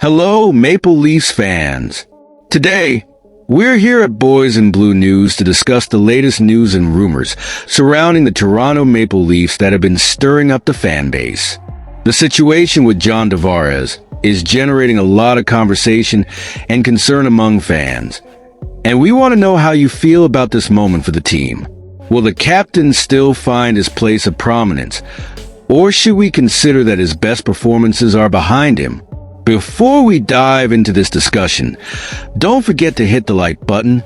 Hello, Maple Leafs fans. Today, we're here at Boys in Blue News to discuss the latest news and rumors surrounding the Toronto Maple Leafs that have been stirring up the fan base. The situation with John Tavares is generating a lot of conversation and concern among fans. And we want to know how you feel about this moment for the team. Will the captain still find his place of prominence? Or should we consider that his best performances are behind him? Before we dive into this discussion, don't forget to hit the like button,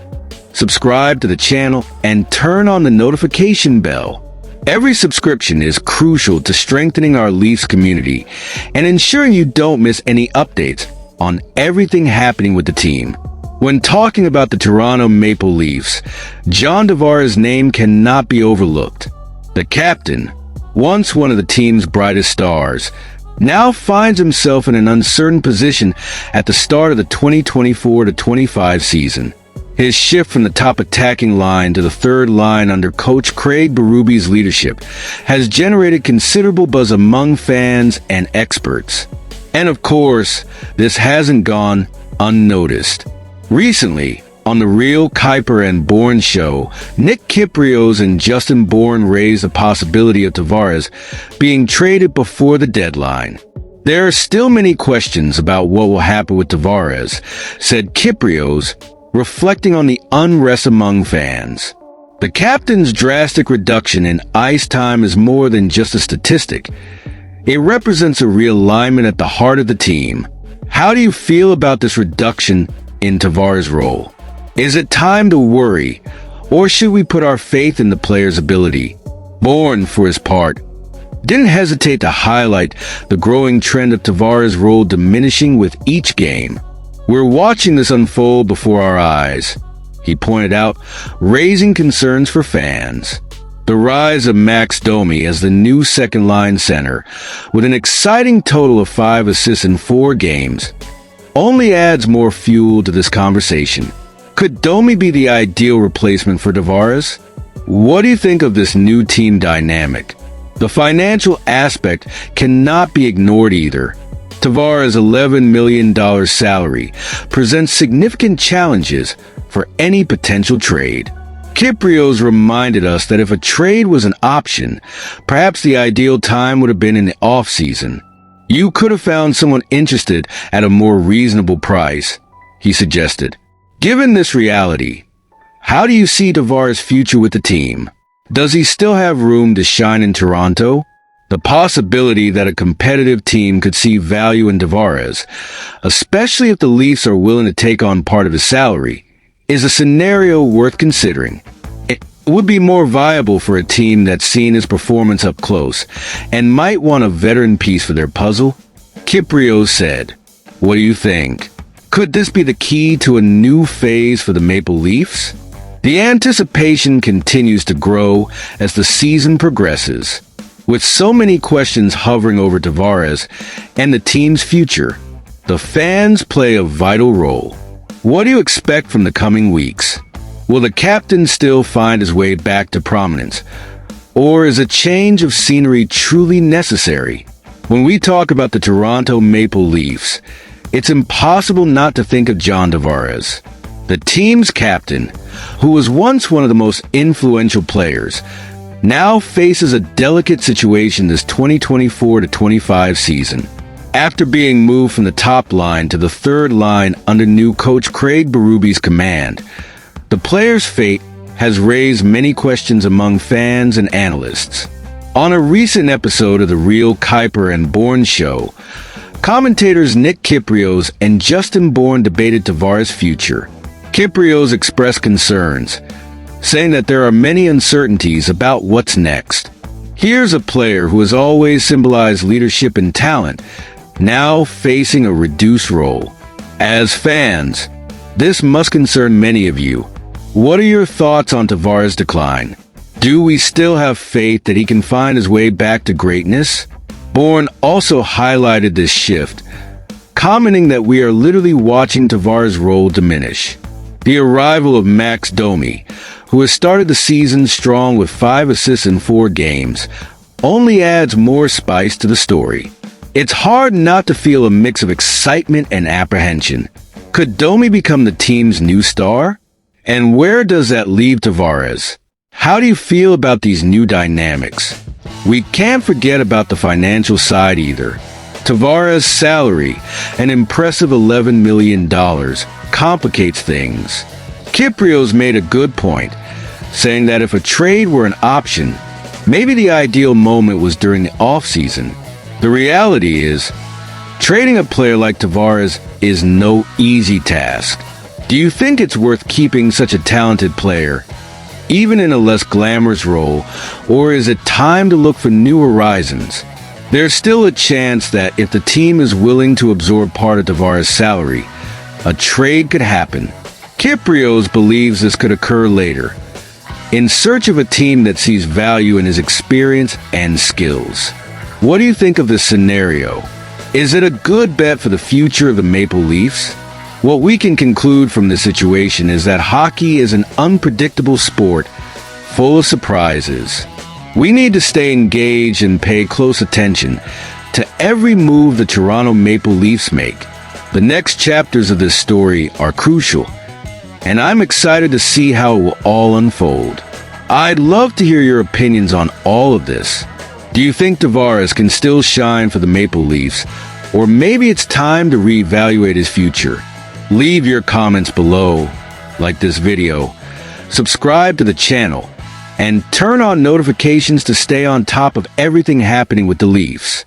subscribe to the channel, and turn on the notification bell. Every subscription is crucial to strengthening our Leafs community and ensuring you don't miss any updates on everything happening with the team. When talking about the Toronto Maple Leafs, John Tavares' name cannot be overlooked. The captain, once one of the team's brightest stars, now finds himself in an uncertain position at the start of the 2024-25 season. His shift from the top attacking line to the third line under coach Craig Berube's leadership has generated considerable buzz among fans and experts. And of course, this hasn't gone unnoticed. Recently, on the Real Kypreos and Bourne show, Nick Kypreos and Justin Bourne raised the possibility of Tavares being traded before the deadline. There are still many questions about what will happen with Tavares, said Kypreos, reflecting on the unrest among fans. The captain's drastic reduction in ice time is more than just a statistic. It represents a realignment at the heart of the team. How do you feel about this reduction in Tavares' role? Is it time to worry, or should we put our faith in the player's ability? Bourne, for his part, didn't hesitate to highlight the growing trend of Tavares' role diminishing with each game. We're watching this unfold before our eyes, he pointed out, raising concerns for fans. The rise of Max Domi as the new second-line center, with an exciting total of 5 assists in 4 games, only adds more fuel to this conversation. Could Domi be the ideal replacement for Tavares? What do you think of this new team dynamic? The financial aspect cannot be ignored either. Tavares' $11 million salary presents significant challenges for any potential trade. Kypreos reminded us that if a trade was an option, perhaps the ideal time would have been in the off-season. You could have found someone interested at a more reasonable price, he suggested. Given this reality, how do you see Tavares' future with the team? Does he still have room to shine in Toronto? The possibility that a competitive team could see value in Tavares, especially if the Leafs are willing to take on part of his salary, is a scenario worth considering. It would be more viable for a team that's seen his performance up close and might want a veteran piece for their puzzle, Kypreos said. What do you think? Could this be the key to a new phase for the Maple Leafs? The anticipation continues to grow as the season progresses. With so many questions hovering over Tavares and the team's future, the fans play a vital role. What do you expect from the coming weeks? Will the captain still find his way back to prominence? Or is a change of scenery truly necessary? When we talk about the Toronto Maple Leafs, it's impossible not to think of John Tavares. The team's captain, who was once one of the most influential players, now faces a delicate situation this 2024-25 season. After being moved from the top line to the third line under new coach Craig Berube's command, the player's fate has raised many questions among fans and analysts. On a recent episode of the Real Kypreos and Bourne show, commentators Nick Kypreos and Justin Bourne debated Tavares' future. Kypreos expressed concerns, saying that there are many uncertainties about what's next. Here's a player who has always symbolized leadership and talent, now facing a reduced role. As fans, this must concern many of you. What are your thoughts on Tavares' decline? Do we still have faith that he can find his way back to greatness? Bourne also highlighted this shift, commenting that we are literally watching Tavares' role diminish. The arrival of Max Domi, who has started the season strong with 5 assists in 4 games, only adds more spice to the story. It's hard not to feel a mix of excitement and apprehension. Could Domi become the team's new star? And where does that leave Tavares? How do you feel about these new dynamics? We can't forget about the financial side either. Tavares' salary, an impressive $11 million, complicates things. Kypreos made a good point, saying that if a trade were an option, maybe the ideal moment was during the off-season. The reality is, trading a player like Tavares is no easy task. Do you think it's worth keeping such a talented player, even in a less glamorous role, or is it time to look for new horizons? There's still a chance that if the team is willing to absorb part of Tavares' salary, a trade could happen. Kypreos believes this could occur later, in search of a team that sees value in his experience and skills. What do you think of this scenario? Is it a good bet for the future of the Maple Leafs? What we can conclude from this situation is that hockey is an unpredictable sport full of surprises. We need to stay engaged and pay close attention to every move the Toronto Maple Leafs make. The next chapters of this story are crucial, and I'm excited to see how it will all unfold. I'd love to hear your opinions on all of this. Do you think Tavares can still shine for the Maple Leafs, or maybe it's time to reevaluate his future? Leave your comments below, like this video, subscribe to the channel, and turn on notifications to stay on top of everything happening with the Leafs.